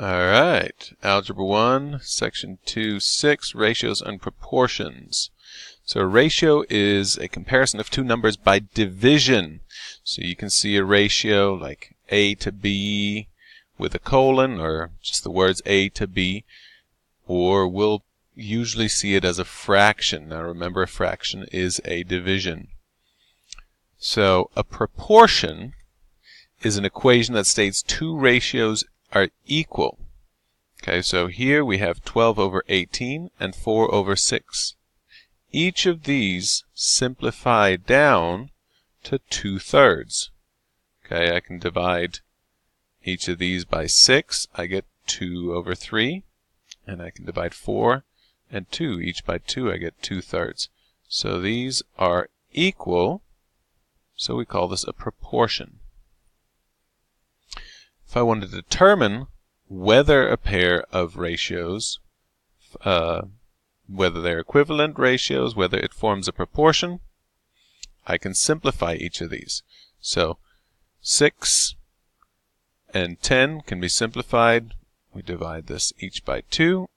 Alright, Algebra 1, Section 2-6, Ratios and Proportions. So a ratio is a comparison of two numbers by division. So you can see a ratio like A to B with a colon, or just the words A to B, or we'll usually see it as a fraction. Now remember, a fraction is a division. So a proportion is an equation that states two ratios are equal. Okay, so here we have 12 over 18 and 4 over 6. Each of these simplify down to 2/3. Okay, I can divide each of these by 6. I get 2 over 3. And I can divide 4 and 2 each by 2. I get 2/3. So these are equal. So we call this a proportion. If I want to determine whether a pair of ratios, whether they're equivalent ratios, whether it forms a proportion, I can simplify each of these. So 6 and 10 can be simplified. We divide this each by 2.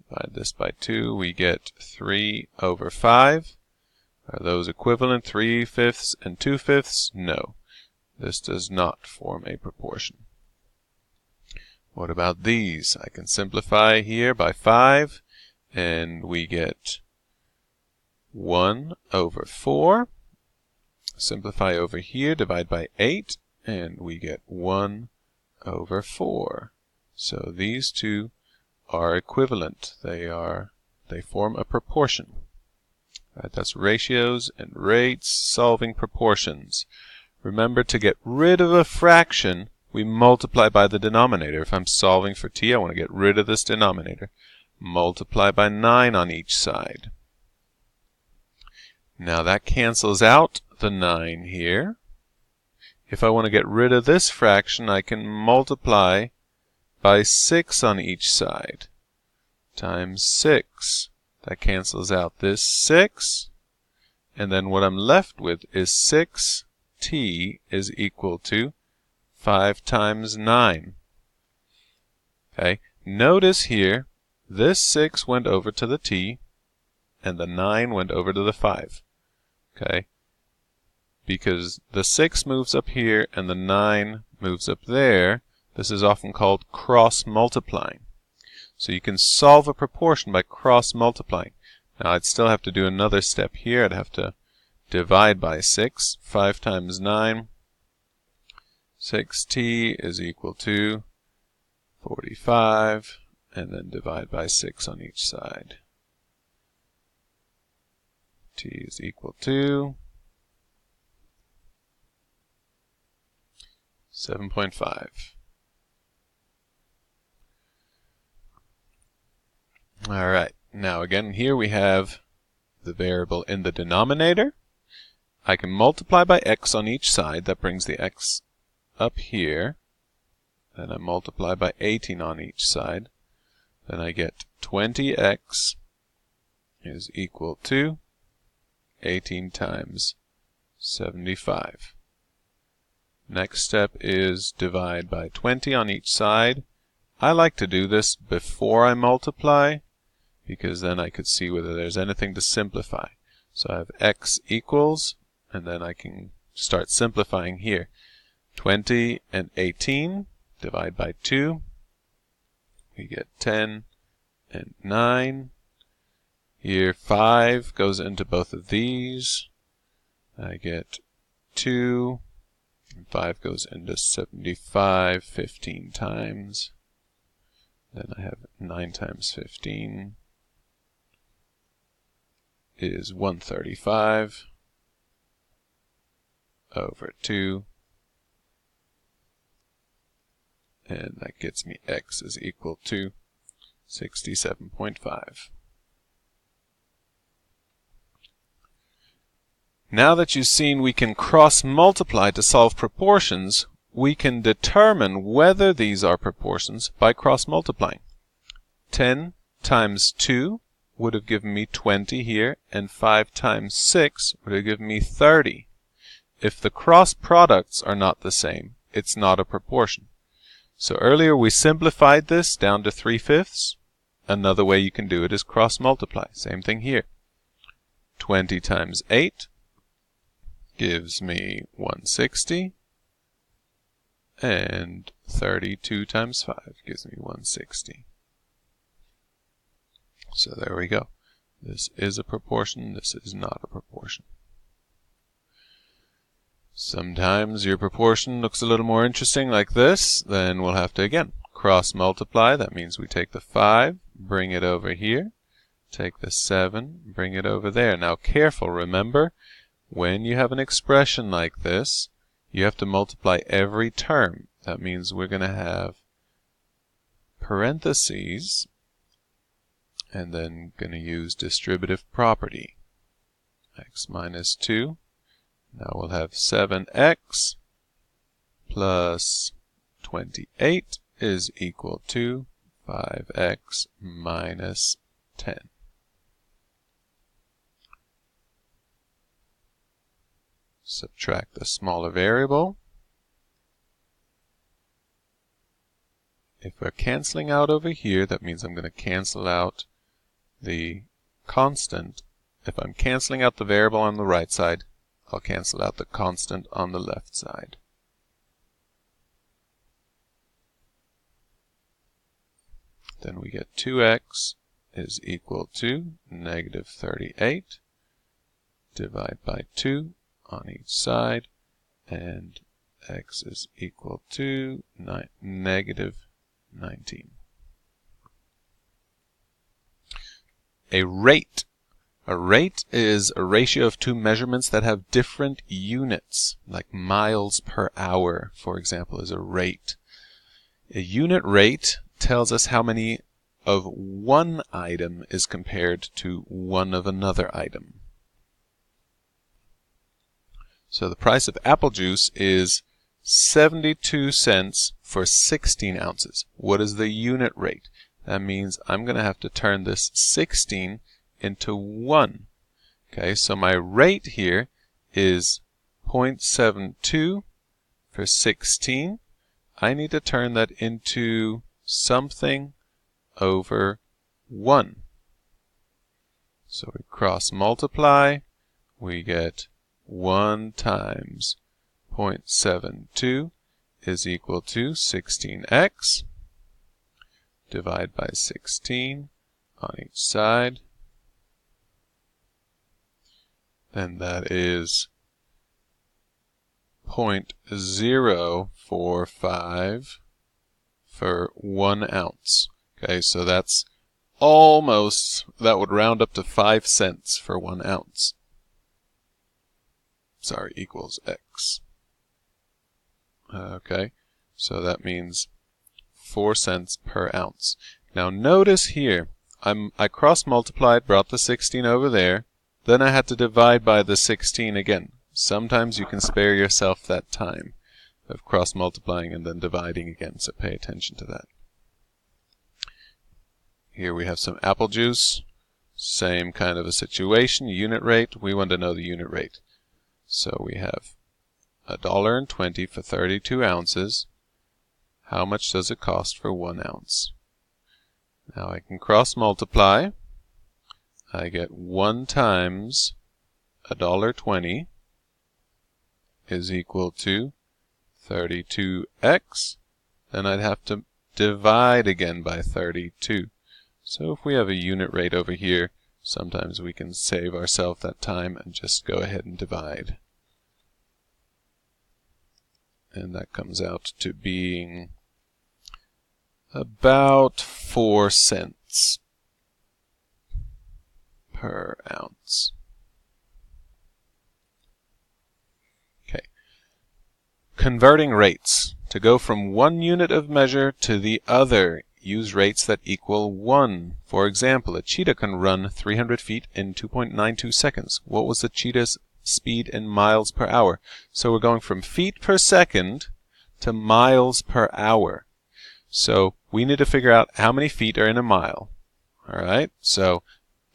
Divide this by 2. We get 3 over 5. Are those equivalent? 3/5 and 2/5? No. This does not form a proportion. What about these? I can simplify here by 5, and we get 1 over 4. Simplify over here, divide by 8, and we get 1 over 4. So these two are equivalent. They form a proportion. Right, that's ratios and rates, solving proportions. Remember, to get rid of a fraction, we multiply by the denominator. If I'm solving for t, I want to get rid of this denominator. Multiply by 9 on each side. Now that cancels out the 9 here. If I want to get rid of this fraction, I can multiply by 6 on each side. Times 6. That cancels out this 6. And then what I'm left with is 6t is equal to 5 times 9. Okay, notice here, this 6 went over to the t, and the 9 went over to the 5. Okay, because the 6 moves up here and the 9 moves up there, this is often called cross-multiplying. So you can solve a proportion by cross-multiplying. Now I'd still have to do another step here. I'd have to divide by 6. 5 times 9. 6t is equal to 45. And then divide by 6 on each side. t is equal to 7.5. Alright, now again here we have the variable in the denominator. I can multiply by x on each side. That brings the x up here. Then I multiply by 18 on each side. Then I get 20x is equal to 18 times 75. Next step is divide by 20 on each side. I like to do this before I multiply, because then I could see whether there's anything to simplify. So I have x equals, and then I can start simplifying here. 20 and 18, divide by 2. We get 10 and 9. Here 5 goes into both of these. I get 2. And 5 goes into 75 15 times. Then I have 9 times 15 is 135 over 2. And that gets me x is equal to 67.5. Now that you've seen we can cross-multiply to solve proportions, we can determine whether these are proportions by cross-multiplying. 10 times 2 would have given me 20 here, and 5 times 6 would have given me 30. If the cross products are not the same, it's not a proportion. So earlier we simplified this down to 3/5. Another way you can do it is cross multiply. Same thing here. 20 times 8 gives me 160. And 32 times 5 gives me 160. So there we go. This is a proportion, this is not a proportion. Sometimes your proportion looks a little more interesting like this, then we'll have to again cross multiply. That means we take the 5, bring it over here, take the 7, bring it over there. Now careful, remember, when you have an expression like this, you have to multiply every term. That means we're going to have parentheses and then going to use distributive property. X minus 2. Now we'll have 7x plus 28 is equal to 5x minus 10. Subtract the smaller variable. If we're canceling out over here, that means I'm going to cancel out the constant. If I'm canceling out the variable on the right side, I'll cancel out the constant on the left side. Then we get 2x is equal to negative 38. Divide by 2 on each side, and x is equal to negative 19. A rate. A rate is a ratio of two measurements that have different units, like miles per hour, for example, is a rate. A unit rate tells us how many of one item is compared to one of another item. So the price of apple juice is 72 cents for 16 ounces. What is the unit rate? That means I'm going to have to turn this 16 into 1. Okay, so my rate here is 0.72 for 16. I need to turn that into something over 1. So we cross multiply, we get 1 times 0.72 is equal to 16x. Divide by 16 on each side. Then that is 0.045 for 1 ounce. Okay, so that's almost, that would round up to 5 cents for 1 ounce. Sorry, equals x. Okay, so that means 4 cents per ounce. Now notice here, I cross multiplied, brought the 16 over there, then I had to divide by the 16 again. Sometimes you can spare yourself that time of cross multiplying and then dividing again, so pay attention to that. Here we have some apple juice, same kind of a situation, unit rate. We want to know the unit rate. So we have $1.20 for 32 ounces. How much does it cost for 1 ounce? Now I can cross multiply. I get 1 times $1.20 is equal to 32x. Then I'd have to divide again by 32. So if we have a unit rate over here, sometimes we can save ourselves that time and just go ahead and divide. And that comes out to being about 4 cents per ounce. Okay. Converting rates. To go from one unit of measure to the other, use rates that equal 1. For example, a cheetah can run 300 feet in 2.92 seconds. What was the cheetah's speed in miles per hour? So we're going from feet per second to miles per hour. So we need to figure out how many feet are in a mile. Alright, so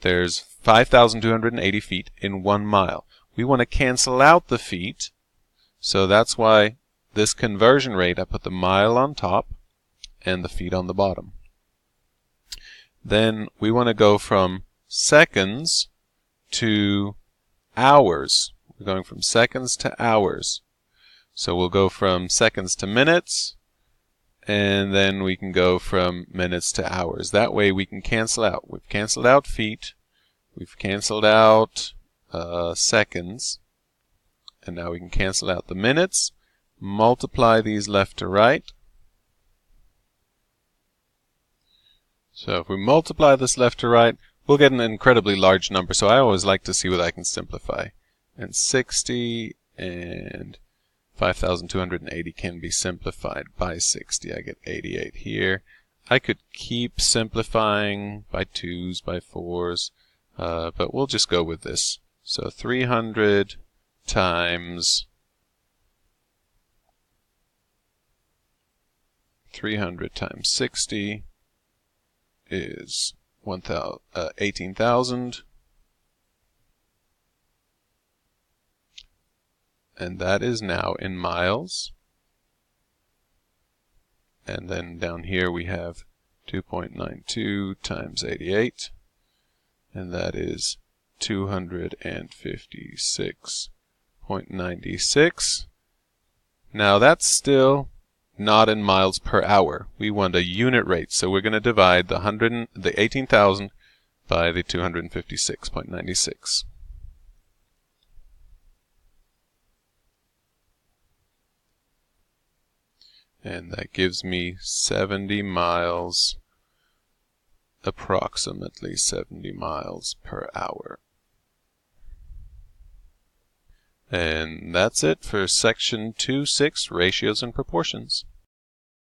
there's 5,280 feet in 1 mile. We want to cancel out the feet, so that's why this conversion rate, I put the mile on top, and the feet on the bottom. Then we want to go from seconds to hours. We're going from seconds to hours. So we'll go from seconds to minutes, and then we can go from minutes to hours. That way we can cancel out. We've canceled out feet, we've canceled out seconds, and now we can cancel out the minutes, multiply these left to right. So if we multiply this left to right, we'll get an incredibly large number. So I always like to see what I can simplify. And 60 and 5,280 can be simplified by 60. I get 88 here. I could keep simplifying by 2s, by 4s, but we'll just go with this. So 300 times 60 is 18,000. And that is now in miles. And then down here we have 2.92 times 88. And that is 256.96. Now that's still not in miles per hour. We want a unit rate, so we're going to divide the 18,000 by the 256.96. And that gives me 70 miles, approximately 70 miles per hour. And that's it for section 2.6, Ratios and Proportions.